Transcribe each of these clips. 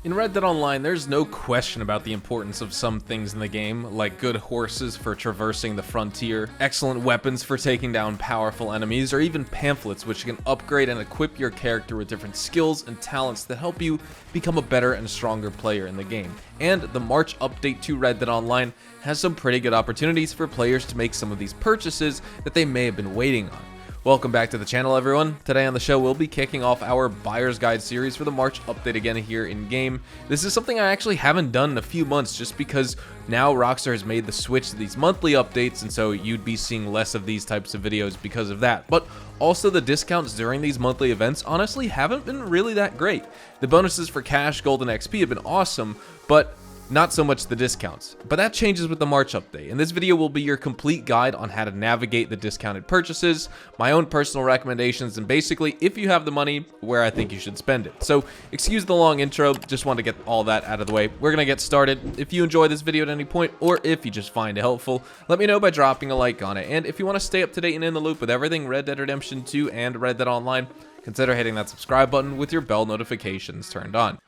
In Red Dead Online, there's no question about the importance of some things in the game, like good horses for traversing the frontier, excellent weapons for taking down powerful enemies, or even pamphlets which can upgrade and equip your character with different skills and talents that help you become a better and stronger player in the game. And the March update to Red Dead Online has some pretty good opportunities for players to make some of these purchases that they may have been waiting on. Welcome back to the channel, everyone. Today on the show, we'll be kicking off our Buyer's Guide series for the March update again here in game. This is something I actually haven't done in a few months just because now Rockstar has made the switch to these monthly updates, and so you'd be seeing less of these types of videos because of that. But also, the discounts during these monthly events honestly haven't been really that great. The bonuses for cash, gold, and XP have been awesome, but not so much the discounts. But that changes with the March update, and this video will be your complete guide on how to navigate the discounted purchases, my own personal recommendations, and basically, if you have the money, where I think you should spend it. So, excuse the long intro, just want to get all that out of the way. We're gonna get started. If you enjoy this video at any point, or if you just find it helpful, let me know by dropping a like on it. And if you want to stay up to date and in the loop with everything Red Dead Redemption 2 and Red Dead Online, consider hitting that subscribe button with your bell notifications turned on.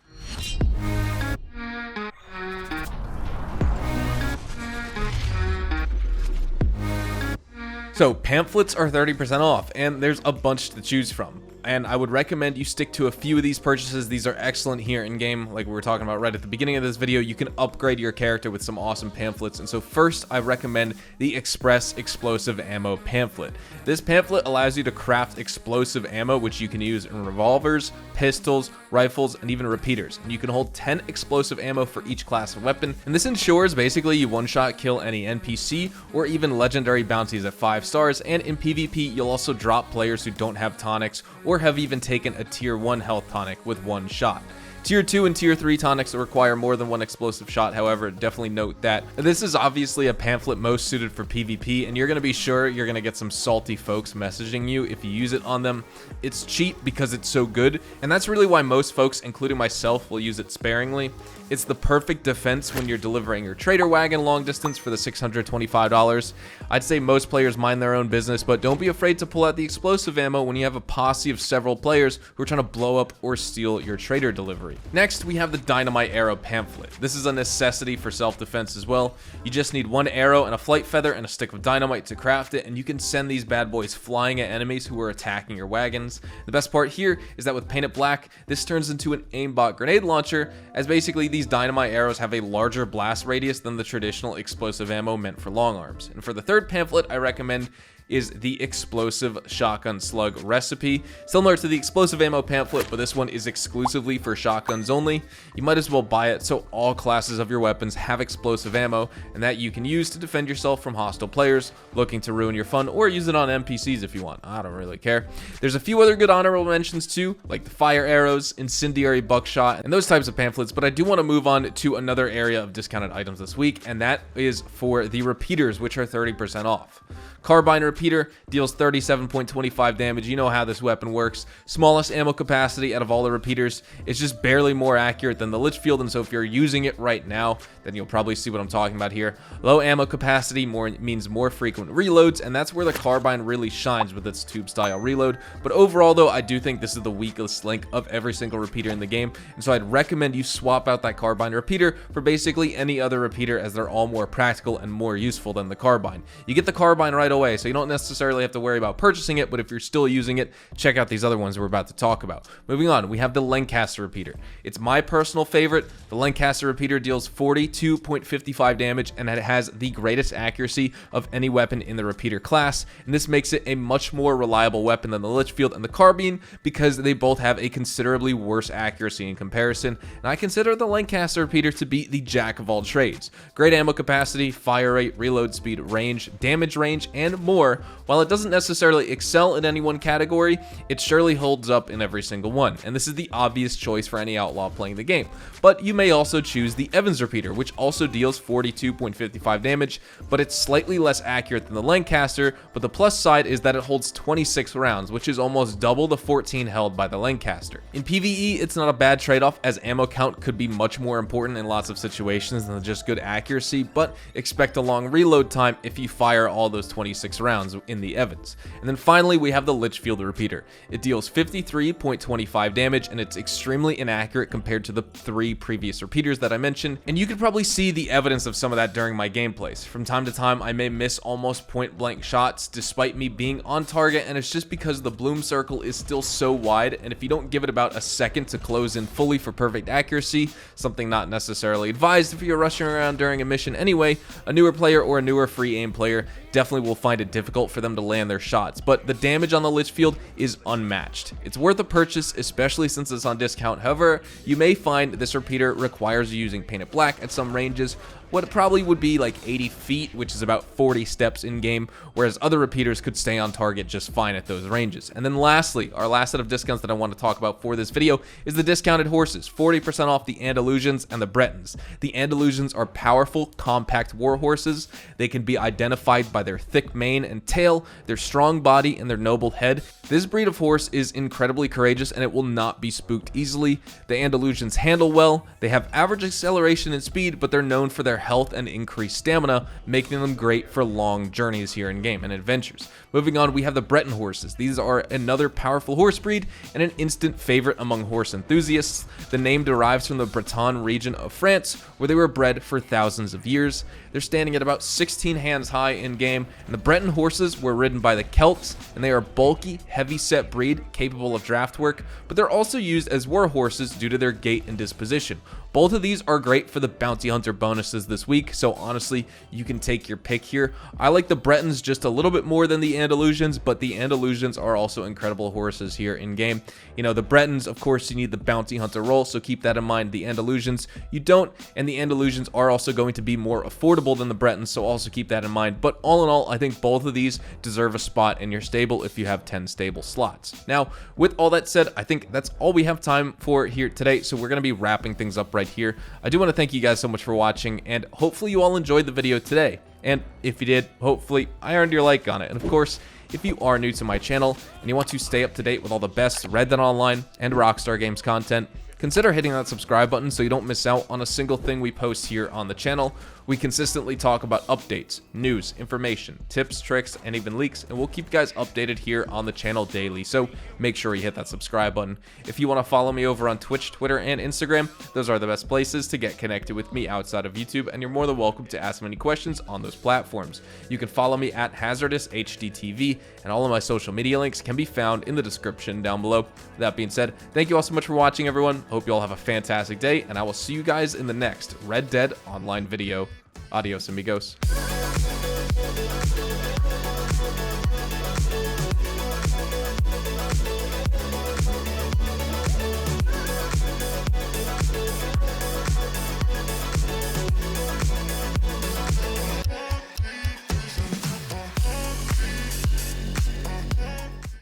So pamphlets are 30% off, and there's a bunch to choose from. And I would recommend you stick to a few of these purchases. These are excellent here in game, like we were talking about right at the beginning of this video. You can upgrade your character with some awesome pamphlets. And so first, I recommend the Express Explosive Ammo pamphlet. This pamphlet allows you to craft explosive ammo, which you can use in revolvers, pistols, rifles, and even repeaters. And you can hold 10 explosive ammo for each class of weapon. And this ensures basically you one-shot kill any NPC or even legendary bounties at 5 stars. And in PvP, you'll also drop players who don't have tonics or have even taken a tier 1 health tonic with one shot. Tier 2 and Tier 3 tonics require more than one explosive shot, however, definitely note that. This is obviously a pamphlet most suited for PvP, and you're going to be sure you're going to get some salty folks messaging you if you use it on them. It's cheap because it's so good, and that's really why most folks, including myself, will use it sparingly. It's the perfect defense when you're delivering your trader wagon long distance for the $625. I'd say most players mind their own business, but don't be afraid to pull out the explosive ammo when you have a posse of several players who are trying to blow up or steal your trader delivery. Next, we have the Dynamite Arrow pamphlet. This is a necessity for self-defense as well. You just need one arrow and a flight feather and a stick of dynamite to craft it, and you can send these bad boys flying at enemies who are attacking your wagons. The best part here is that with Paint It Black, this turns into an aimbot grenade launcher, as basically these dynamite arrows have a larger blast radius than the traditional explosive ammo meant for long arms. And for the third pamphlet, I recommend is the Explosive Shotgun Slug recipe. Similar to the explosive ammo pamphlet, but this one is exclusively for shotguns only. You might as well buy it so all classes of your weapons have explosive ammo, and that you can use to defend yourself from hostile players looking to ruin your fun, or use it on NPCs if you want. I don't really care. There's a few other good honorable mentions too, like the fire arrows, incendiary buckshot, and those types of pamphlets, but I do want to move on to another area of discounted items this week, and that is for the repeaters, which are 30% off. Carbine Repeater deals 37.25 damage. You know how this weapon works. Smallest ammo capacity out of all the repeaters. It's just barely more accurate than the Litchfield, and so if you're using it right now, then you'll probably see what I'm talking about here. Low ammo capacity means more frequent reloads, and that's where the Carbine really shines with its tube-style reload. But overall, though, I do think this is the weakest link of every single repeater in the game, and so I'd recommend you swap out that Carbine Repeater for basically any other repeater, as they're all more practical and more useful than the Carbine. You get the Carbine right away, so you don't necessarily have to worry about purchasing it, but if you're still using it, check out these other ones we're about to talk about. Moving on, we have the Lancaster Repeater. It's my personal favorite. The Lancaster Repeater deals 42.55 damage, and it has the greatest accuracy of any weapon in the repeater class, and this makes it a much more reliable weapon than the Litchfield and the Carbine, because they both have a considerably worse accuracy in comparison, and I consider the Lancaster Repeater to be the jack of all trades. Great ammo capacity, fire rate, reload speed, range, damage range, and more. While it doesn't necessarily excel in any one category, it surely holds up in every single one, and this is the obvious choice for any outlaw playing the game. But you may also choose the Evans Repeater, which also deals 42.55 damage, but it's slightly less accurate than the Lancaster, but the plus side is that it holds 26 rounds, which is almost double the 14 held by the Lancaster. In PvE, it's not a bad trade-off, as ammo count could be much more important in lots of situations than just good accuracy, but expect a long reload time if you fire all those 26 rounds. cooldowns in the Evans. And then finally, we have the Litchfield repeater. It deals 53.25 damage, and it's extremely inaccurate compared to the 3 previous repeaters that I mentioned, and you could probably see the evidence of some of that during my gameplays. From time to time, I may miss almost point blank shots despite me being on target, and it's just because the bloom circle is still so wide, and if you don't give it about a second to close in fully for perfect accuracy, something not necessarily advised if you're rushing around during a mission anyway, a newer player or a newer free aim player definitely will find it difficult for them to land their shots. But the damage on the Litchfield is unmatched. It's worth a purchase, especially since it's on discount. However, you may find this repeater requires you using painted black at some ranges, what probably would be like 80 feet, which is about 40 steps in game, whereas other repeaters could stay on target just fine at those ranges. And then lastly, our last set of discounts that I want to talk about for this video is the discounted horses, 40% off the Andalusians and the Bretons. The Andalusians are powerful, compact war horses. They can be identified by their thick mane and tail, their strong body, and their noble head. This breed of horse is incredibly courageous, and it will not be spooked easily. The Andalusians handle well, they have average acceleration and speed, but they're known for their health and increased stamina, making them great for long journeys here in game and adventures. Moving on, we have the Breton horses. These are another powerful horse breed and an instant favorite among horse enthusiasts. The name derives from the Breton region of France, where they were bred for thousands of years. They're standing at about 16 hands high in game, and the Breton horses were ridden by the Celts, and they are a bulky, heavy-set breed capable of draft work, but they're also used as war horses due to their gait and disposition. Both of these are great for the bounty hunter bonuses this week, so honestly, you can take your pick here. I like the Bretons just a little bit more than the Andalusians, but the Andalusians are also incredible horses here in game. You know, the Bretons, of course, you need the bounty hunter role, so keep that in mind. The Andalusians, you don't, and the Andalusians are also going to be more affordable than the Bretons, so also keep that in mind. But all in all, I think both of these deserve a spot in your stable if you have 10 stable slots. Now, with all that said, I think that's all we have time for here today, so we're going to be wrapping things up right here. I do want to thank you guys so much for watching, and hopefully you all enjoyed the video today. And if you did, hopefully I earned your like on it. And of course, if you are new to my channel and you want to stay up to date with all the best Red Dead Online and Rockstar Games content, consider hitting that subscribe button so you don't miss out on a single thing we post here on the channel. We consistently talk about updates, news, information, tips, tricks, and even leaks, and we'll keep you guys updated here on the channel daily, so make sure you hit that subscribe button. If you want to follow me over on Twitch, Twitter, and Instagram, those are the best places to get connected with me outside of YouTube, and you're more than welcome to ask me any questions on those platforms. You can follow me at HazardousHDTV, and all of my social media links can be found in the description down below. With that being said, thank you all so much for watching, everyone. Hope you all have a fantastic day, and I will see you guys in the next Red Dead Online video. Adios, amigos.